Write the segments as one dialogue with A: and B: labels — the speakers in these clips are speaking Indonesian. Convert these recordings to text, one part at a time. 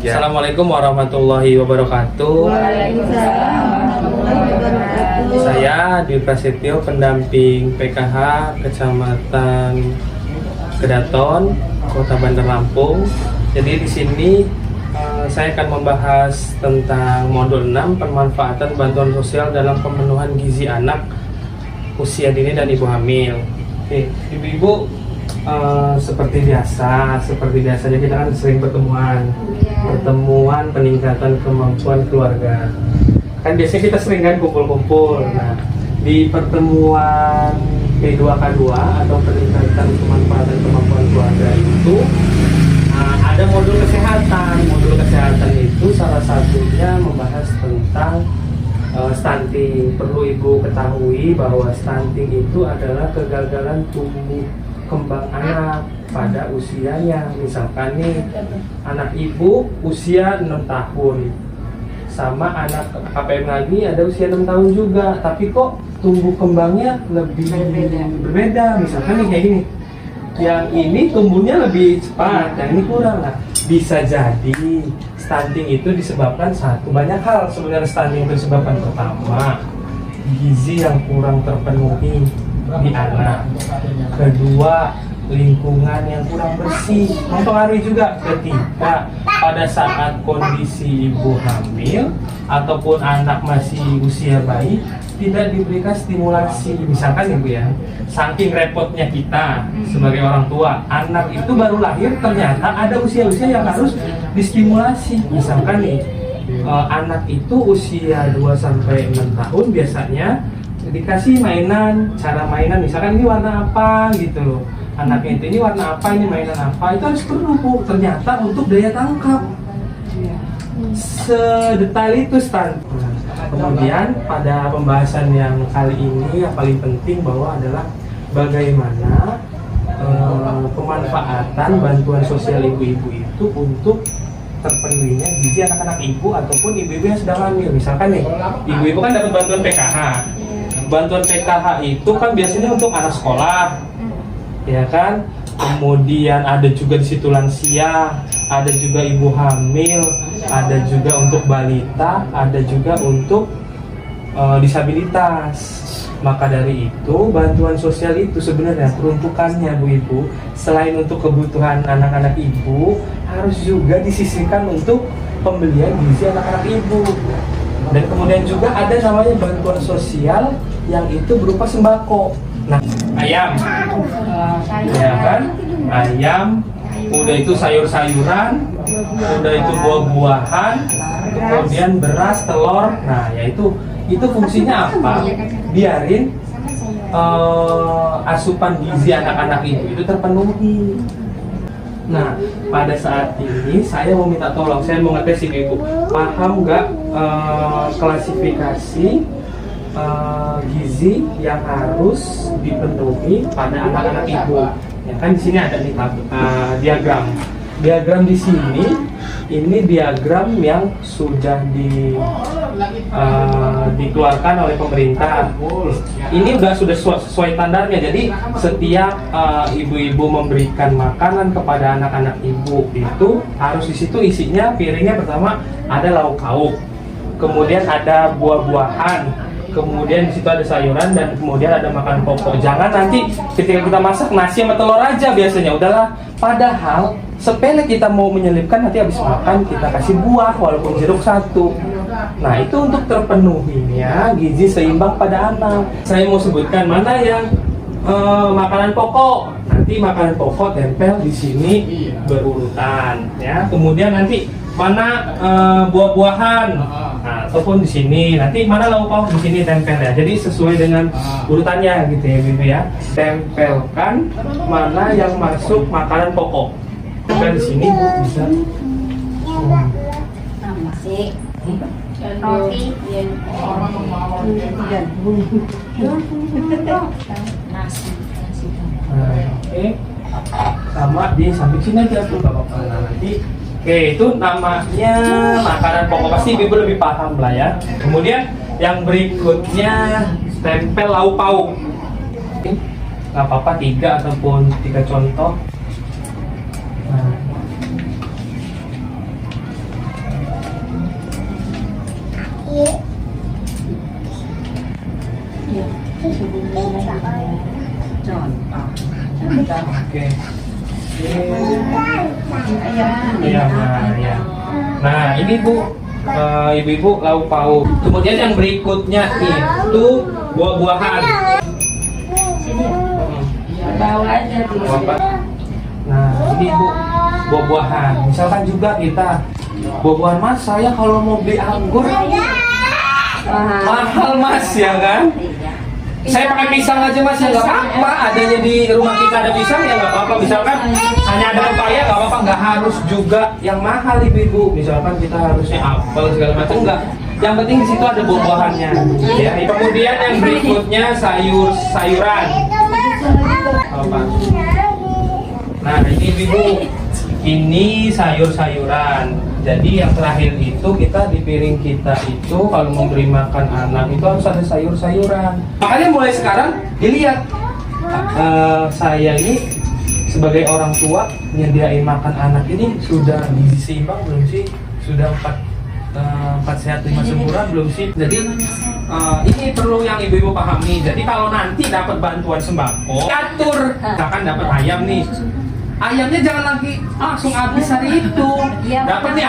A: Ya.
B: Assalamualaikum warahmatullahi wabarakatuh.
C: Waalaikumsalam warahmatullahi wabarakatuh.
B: Saya Dwi Prasetyo, pendamping PKH Kecamatan Kedaton, Kota Bandar Lampung. Jadi di sini saya akan membahas tentang modul 6, pemanfaatan bantuan sosial dalam pemenuhan gizi anak usia dini dan ibu hamil. Oke, ibu-ibu, seperti biasanya kita kan sering pertemuan peningkatan kemampuan keluarga. Kan biasanya kita sering kan kumpul-kumpul. Nah, di pertemuan P2K2 atau peningkatan kemanfaatan kemampuan keluarga itu ada modul kesehatan. Modul kesehatan itu salah satunya membahas tentang stunting. Perlu ibu ketahui bahwa stunting itu adalah kegagalan tumbuh kembang anak pada usianya. Misalkan nih, anak ibu usia 6 tahun sama anak KPM lagi ada usia 6 tahun juga, tapi kok tumbuh kembangnya lebih berbeda. Misalkan nih kayak gini, yang ini tumbuhnya lebih cepat, yang ini kurang. Nah, bisa jadi stunting itu disebabkan banyak hal. Sebenarnya stunting itu disebabkan pertama, gizi yang kurang terpenuhi di anak. Kedua, lingkungan yang kurang bersih mempengaruhi juga ketika pada saat kondisi ibu hamil ataupun anak masih usia bayi tidak diberikan stimulasi. Misalkan ibu ya, saking repotnya kita sebagai orang tua, anak itu baru lahir ternyata ada usia-usia yang harus distimulasi. Misalkan nih, anak itu usia 2-6 tahun biasanya dikasih mainan, cara mainan misalkan ini warna apa gitu loh, anaknya itu ini warna apa, ini mainan apa, itu harus perlu Bu, ternyata untuk daya tangkap. Sedetail itu stunting. Kemudian pada pembahasan yang kali ini yang paling penting bahwa adalah bagaimana pemanfaatan bantuan sosial ibu-ibu itu untuk terpenuhinya gizi anak-anak ibu ataupun ibu-ibu yang sedang hamil. Misalkan nih, ibu-ibu kan dapat bantuan PKH. Bantuan PKH itu kan biasanya untuk anak sekolah, ya kan? Kemudian ada juga di situ lansia, ada juga ibu hamil, ada juga untuk balita, ada juga untuk disabilitas. Maka dari itu bantuan sosial itu sebenarnya peruntukannya Bu Ibu, selain untuk kebutuhan anak-anak ibu, harus juga disisihkan untuk pembelian gizi anak-anak ibu. Dan kemudian juga ada namanya bantuan sosial yang itu berupa sembako. Nah, ayam, ya kan? Ayam, udah itu sayur-sayuran, udah itu buah-buahan, kemudian beras, telur. Nah, yaitu fungsinya apa? Biarin asupan gizi anak-anak itu terpenuhi. Nah, pada saat ini saya mau minta tolong, saya mau ngetes ibu, paham nggak klasifikasi gizi yang harus dipenuhi pada anak-anak ibu? Ya kan di sini ada nih diagram. Diagram di sini ini diagram yang sudah dikeluarkan oleh pemerintah. Ini sudah sesuai standarnya. Jadi setiap ibu-ibu memberikan makanan kepada anak-anak ibu itu harus di situ isinya, piringnya pertama ada lauk pauk, kemudian ada buah-buahan, kemudian di situ ada sayuran, dan kemudian ada makanan pokok. Jangan nanti ketika kita masak nasi sama telur aja biasanya, udahlah. Padahal sepele kita mau menyelipkan, nanti habis makan kita kasih buah walaupun jeruk 1. Nah, itu untuk terpenuhinya gizi seimbang pada anak. Saya mau sebutkan mana yang makanan pokok. Nanti makanan pokok tempel di sini berurutan, ya. Kemudian nanti mana buah-buahan. Nah, ataupun di sini nanti mana lauk pauk, di sini tempel ya. Jadi sesuai dengan urutannya gitu ya, Bibi ya. Tempelkan mana yang masuk makanan pokok. Tempel di sini Bu, bisa.
C: Nasi, roti, nasi.
B: Nah, oke. Sama di samping sini aja tuh Bapak. Nah, nanti oke, itu namanya makanan pokok, pasti ibu lebih paham lah ya. Kemudian yang berikutnya tempel lauk pauk. Nggak apa-apa 3 ataupun 3 contoh. Nah, Oke. Ayam. Nah, ini Bu, ibu-ibu lauk pauk. Kemudian yang berikutnya itu buah-buahan.
C: Bawa aja dulu.
B: Nah, ini Bu, buah-buahan. Misalkan juga kita buah-buahan, Mas, saya kalau mau beli anggur mahal Mas, ya kan? Saya pakai pisang aja Mas, ya nggak apa-apa. Adanya di rumah kita ada pisang ya nggak apa-apa. Misalkan hanya ada pepaya nggak apa-apa, nggak harus juga yang mahal ibu-ibu. Misalkan kita harusnya apel segala macam, enggak. Yang penting di situ ada buah-buahannya. Ya. Kemudian yang berikutnya sayuran. Apa? Nah ini ibu, ini sayur-sayuran. Jadi yang terakhir itu kita di piring kita itu kalau memberi makan anak itu harus ada sayur-sayuran. Makanya mulai sekarang dilihat saya ini sebagai orang tua nyediain makan anak ini sudah gizi seimbang belum sih? Sudah 4 sehat 5 sempurna belum sih? Jadi ini perlu yang ibu-ibu pahami. Jadi kalau nanti dapat bantuan sembako, atur. Misalkan dapat ayam nih. Ayamnya jangan lagi langsung habis hari itu. Dapat nih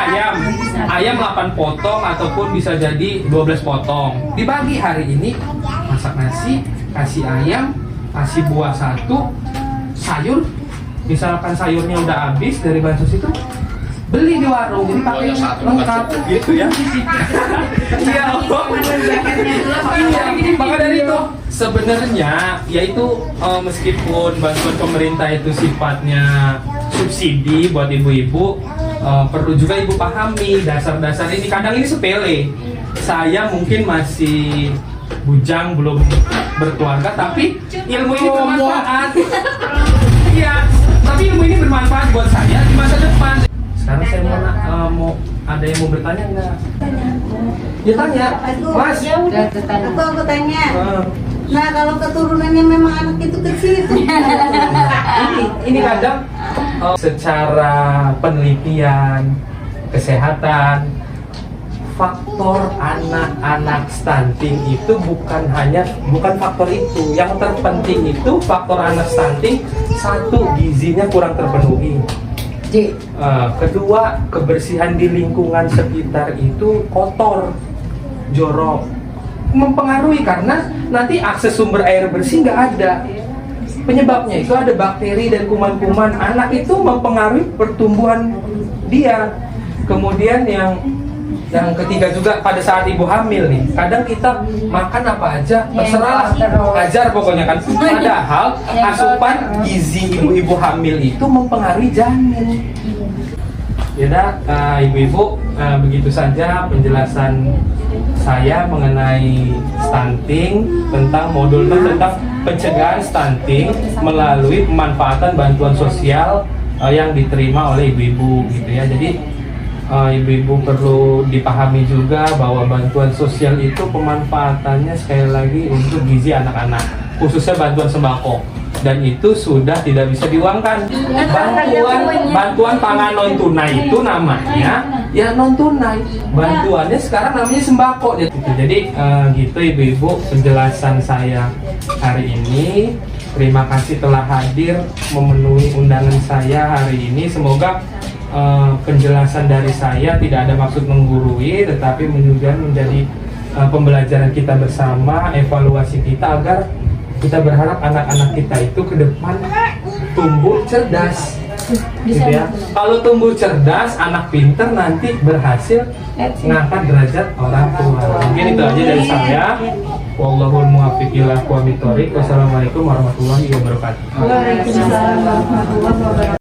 B: ayam 8 potong ataupun bisa jadi 12 potong. Dibagi hari ini, masak nasi, kasih ayam, kasih buah 1, sayur. Misalkan sayurnya udah habis dari bansos itu, beli di warung, jadi pakai lengkap gitu ya. Iya, maka dari itu sebenarnya yaitu meskipun bantuan pemerintah itu sifatnya subsidi buat ibu-ibu, perlu juga ibu pahami dasar-dasar ini. Kadang ini sepele. Saya mungkin masih bujang, belum berkeluarga, tapi ilmu ini bermanfaat. Iya, tapi ilmu ini bermanfaat buat saya di masa depan. Sekarang saya mau ada yang mau bertanya nggak? Ya tanya, Mas.
C: Aku tanya. Nah kalau keturunannya memang anak itu kecil itu.
B: ini kadang secara penelitian kesehatan, faktor anak-anak stunting itu bukan faktor itu. Yang terpenting itu faktor anak stunting, 1, gizinya kurang terpenuhi. Kedua, kebersihan di lingkungan sekitar itu kotor, jorok, mempengaruhi karena nanti akses sumber air bersih nggak ada. Penyebabnya itu ada bakteri dan kuman-kuman. Anak itu mempengaruhi pertumbuhan dia. Kemudian yang ketiga juga pada saat ibu hamil nih, kadang kita makan apa aja terserah, ajar pokoknya kan. Padahal asupan gizi ibu-ibu hamil itu mempengaruhi janin. Ya, ibu-ibu, begitu saja penjelasan saya mengenai stunting, tentang modul tentang pencegahan stunting melalui pemanfaatan bantuan sosial yang diterima oleh ibu-ibu gitu ya. Jadi ibu-ibu perlu dipahami juga bahwa bantuan sosial itu pemanfaatannya sekali lagi untuk gizi anak-anak, khususnya bantuan sembako, dan itu sudah tidak bisa diuangkan. Bantuan pangan non tunai itu namanya ya non tunai, bantuannya sekarang namanya sembako gitu. Jadi gitu ibu-ibu penjelasan saya hari ini. Terima kasih telah hadir memenuhi undangan saya hari ini. Semoga penjelasan dari saya tidak ada maksud menggurui, tetapi menjadi pembelajaran kita bersama, evaluasi kita agar kita berharap anak-anak kita itu ke depan tumbuh cerdas, gitu ya. Kalau tumbuh cerdas, anak pinter nanti berhasil ngangkat derajat orang tua. Mungkin itu aja dari saya. Wallahul muwaffiq ila aqwamit thoriq. Wassalamualaikum warahmatullahi wabarakatuh.
C: Waalaikumsalam warahmatullahi wabarakatuh.